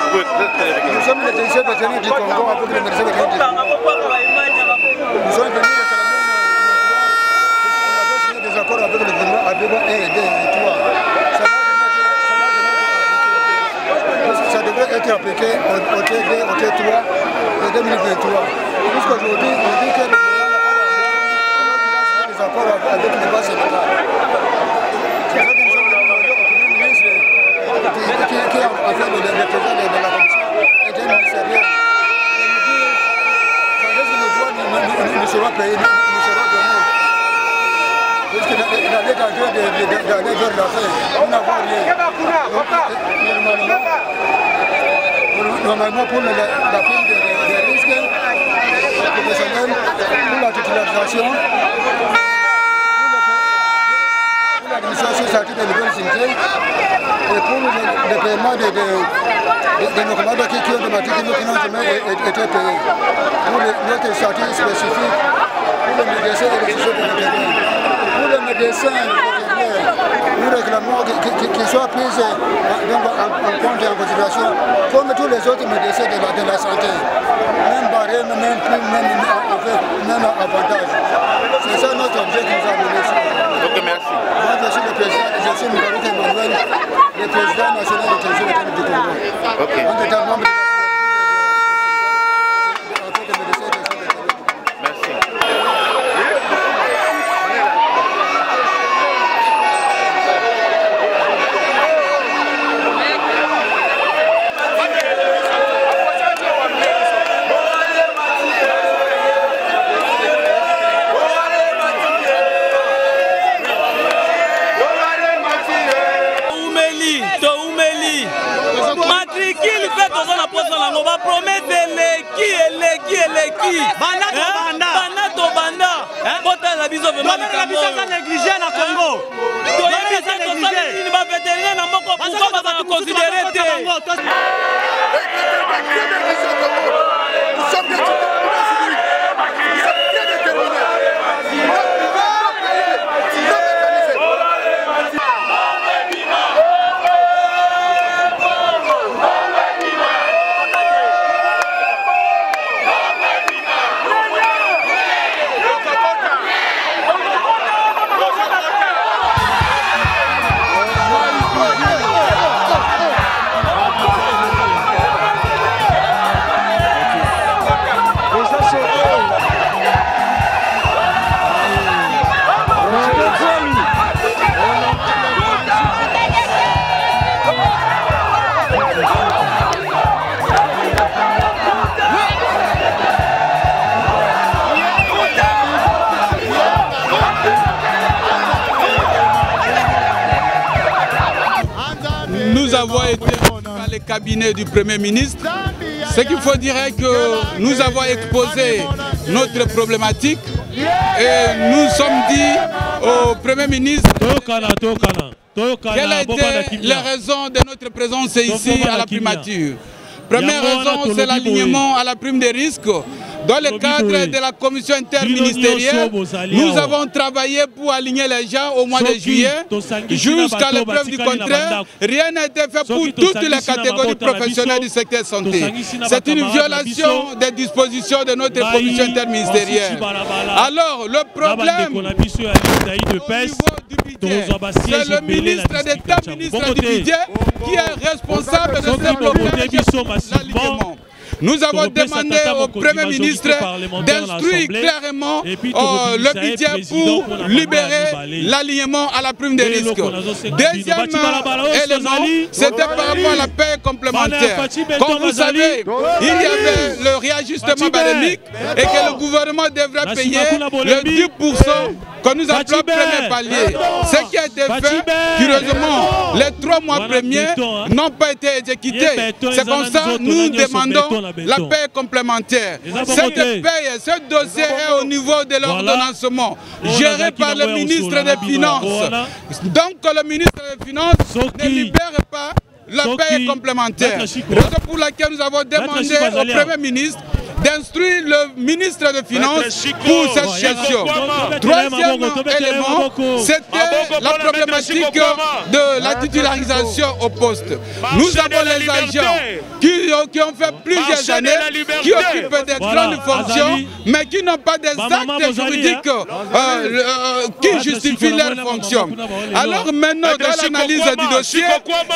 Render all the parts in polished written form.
Nous sommes les techniciens vétérinaires du Congo avec les médecins vétérinaires du Congo. Nous sommes venus réclamer on avait signé des accords avec le gouvernement Abeba 1 et 2 et 3. Ça devrait être appliqué au T2, au T3 de 2023. Jusqu'aujourd'hui, on dit que le gouvernement n'a pas d'argent alors qu'il a signé des accords avec les bases sénégalaises. C'est ça que nous sommes demandés au Premier ministre qui est en fait le président de la commission interministérielle. Il nous dit quand est-ce que nos droits nous seront payés, nous serons donnés. Puisqu'il avait d'aller vers la fin, nous n'avons rien. Normalement, pour la prise des risques professionnels, pour la titularisation, pour l'administration statut de nouvelles unités, et pour le paiement de nos commandes qui ont demandé qui n'ont jamais été payés, pour notre statut spécifique, pour les médecins et les sociétés vétérinaires. Pour les médecins vétérinaires, nous réclamons qu'ils soient pris en compte et en considération comme tous les autres médecins de la santé. Même barème, même prime, même avantage. C'est ça notre objet qui nous a mené ici. Ok, merci. Moi, je suis le président, je suis Mouhamed Emmanuel, le président national de Télévision vétérinaire du Congo. Ok. On est un membre Nous avons été par les cabinets du Premier ministre. Ce qu'il faut dire est que nous avons exposé notre problématique et nous sommes dit au Premier ministre quelles étaient les raisons de notre présence ici à la primature. Première raison, c'est l'alignement à la prime des risques. Dans le cadre de la commission interministérielle, nous avons travaillé pour aligner les gens au mois de juillet. Jusqu'à l'épreuve du contraire, rien n'a été fait pour toutes les catégories professionnelles du secteur santé. C'est une violation des dispositions de notre commission interministérielle. Alors, le problème au niveau du budget, c'est le ministre d'État, ministre du budget, qui est responsable de ce blocage de l'alignement. Nous avons demandé au Premier ministre d'instruire clairement le budget pour libérer l'alignement à la prime des risques. Deuxième élément, c'était par rapport à la paie complémentaire. Comme vous savez, il y avait le réajustement barémique et que le gouvernement devrait payer le 10% que nous appelons premier palier. Ce qui a été fait, curieusement, les 3 mois premiers n'ont pas été exécutés. C'est comme ça que nous demandons la paie complémentaire. Cette paie, ce dossier est au niveau de l'ordonnancement, géré par le ministre des Finances. Donc le ministre des Finances ne libère pas la paie complémentaire. Raison pour laquelle nous avons demandé au Premier ministre d'instruire le ministre des Finances pour cette gestion. Troisième élément, c'était la problématique de la titularisation au poste. Nous avons les agents qui qui ont fait plusieurs années, qui occupent des grandes fonctions, mais qui n'ont pas des actes juridiques qui justifient leurs fonctions. Alors maintenant, dans l'analyse du dossier,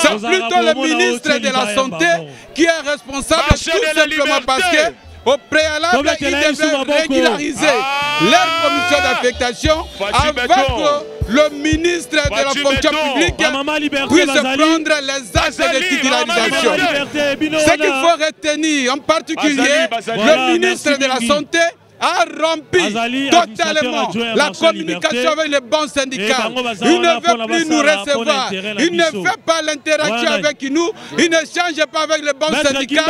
c'est plutôt le ministre de la Santé qui est responsable, tout simplement parce que au préalable, ils devaient régulariser leur commission d'affectation avant que le ministre de la fonction publique puisse prendre les actes de titularisation. Ce qu'il faut retenir, en particulier, le ministre de la Santé a rempli totalement la communication avec les bons syndicats. Il ne veut plus nous recevoir. Il ne fait pas l'interaction avec nous. Il ne change pas avec les bons syndicats.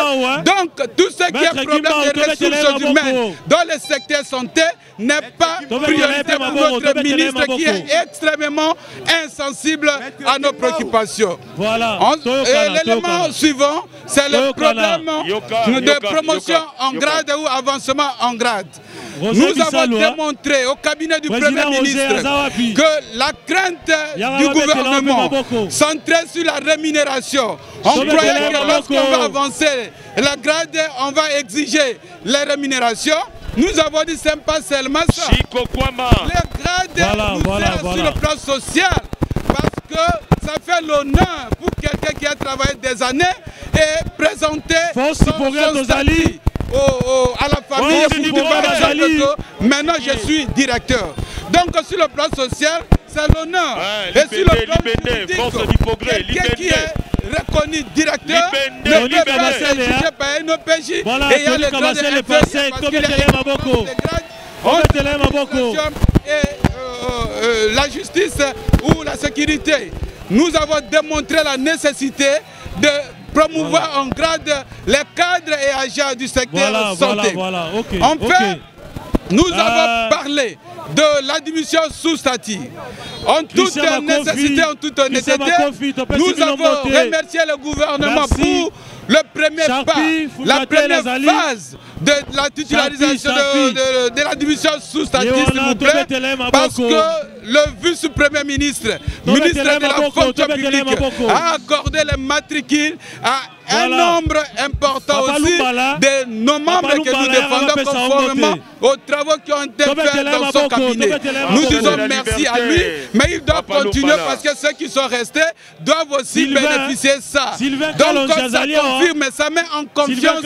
Donc, tout ce qui est problème des ressources humaines dans le secteur santé n'est pas priorité pour notre ministre qui est extrêmement insensible à nos préoccupations. L'élément suivant, c'est le problème de promotion en grade ou avancement en grade. Nous avons démontré au cabinet du Premier ministre que la crainte du gouvernement centrée sur la rémunération. On croyait que lorsqu'on va avancer la grade, on va exiger les rémunérations. Nous avons dit que ce n'est pas seulement ça. Les grades nous aident sur le plan social parce que ça fait l'honneur pour quelqu'un qui a travaillé des années et présenter son statut à la famille pour pouvoir dire que maintenant je suis directeur. Donc sur le plan social, c'est l'honneur. Et sur le plan politique, quelqu'un qui est reconnu directeur ne peut pas être jugé par un OPJ. Et il y a le grade de parce qu'il y a les grades et la justice ou la sécurité. Nous avons démontré la nécessité de promouvoir en grade les cadres et agents du secteur santé. Enfin, nous avons parlé de l'admission sous statut. En toute nécessité, en toute honnêteté, nous avons remercié le gouvernement pour le premier pas, la première phase de la titularisation de l'admission sous statut, s'il vous plaît, parce que le vice-premier ministre, ministre de la fonction publique, a accordé les matricules à un nombre important aussi de nos membres que nous défendons conformément aux travaux qui ont été faits dans son cabinet. Nous disons merci à lui, mais il doit continuer parce que ceux qui sont restés doivent aussi bénéficier de ça. Donc ça confirme, ça met en confiance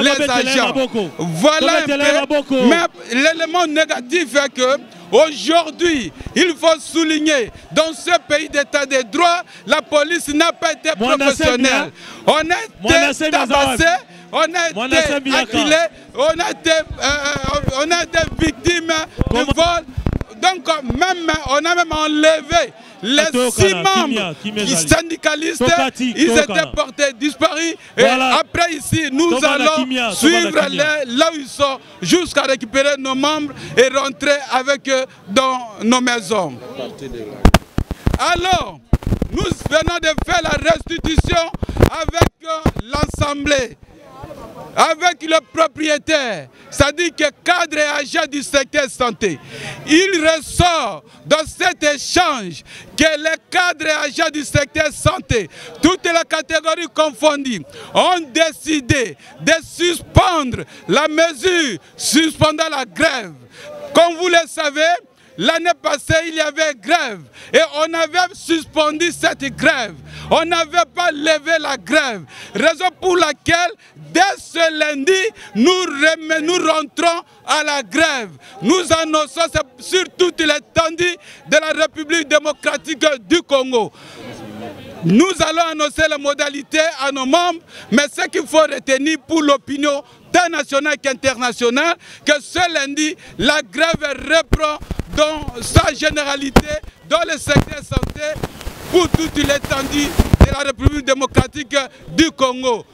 les agents. Voilà un peu. Mais l'élément négatif est que aujourd'hui, il faut souligner, dans ce pays d'état de droit, la police n'a pas été professionnelle. On a été tabassé, on a été acculé, on a été victime de vol. Donc on a même enlevé les 6 membres syndicalistes, ils étaient portés disparus. Et après ici, nous allons suivre là où ils sont jusqu'à récupérer nos membres et rentrer avec eux dans nos maisons. Alors, nous venons de faire la restitution avec l'Assemblée, avec le propriétaire, c'est-à-dire que cadre et agent du secteur santé. Il ressort dans cet échange que les cadres et agents du secteur santé, toutes les catégories confondues, ont décidé de suspendre la mesure suspendant la grève. Comme vous le savez, l'année passée, il y avait grève et on avait suspendu cette grève. On n'avait pas levé la grève. Raison pour laquelle, dès ce lundi, nous rentrons à la grève. Nous annonçons sur toute l'étendue de la République démocratique du Congo. Nous allons annoncer les modalités à nos membres, mais ce qu'il faut retenir pour l'opinion tant nationale qu'internationale, que ce lundi, la grève reprend dans sa généralité dans le secteur santé pour toute l'étendue de la République démocratique du Congo.